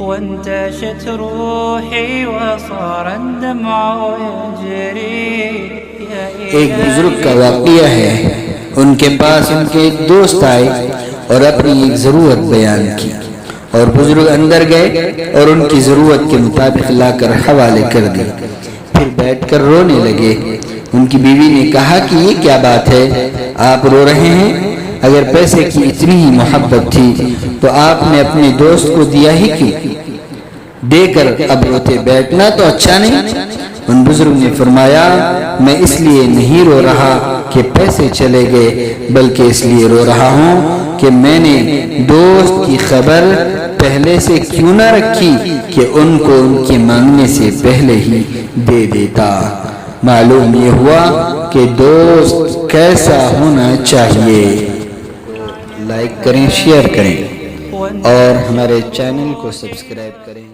وانتشت روحي وصار الدمع يجري. ایک بزرگ کا واقعہ ہے. ان کے پاس ان کے ایک دوست آئے اور اپنی ایک ضرورت بیان کی، اور بزرگ اندر گئے اور ان کی ضرورت کے مطابق لا کر حوالے کر دی. پھر بیٹھ کر رونے لگے. ان کی بیوی نے کہا کہ یہ کیا بات ہے، آپ رو رہے ہیں؟ اگر پیسے کی اتنی ہی محبت تھی تو آپ نے اپنے دوست کو دیا ہی کیوں؟ دے کر اب روتے بیٹھنا تو اچھا نہیں. ان بزرگ نے فرمایا، میں اس لیے نہیں رو رہا کہ پیسے چلے گئے، بلکہ اس لیے رو رہا ہوں کہ میں نے دوست کی خبر پہلے سے کیوں نہ رکھی کہ ان کو ان کے مانگنے سے پہلے ہی دے دیتا. معلوم یہ ہوا کہ دوست کیسا ہونا چاہیے. لائک کریں، شیئر کریں اور ہمارے چینل کو سبسکرائب کریں.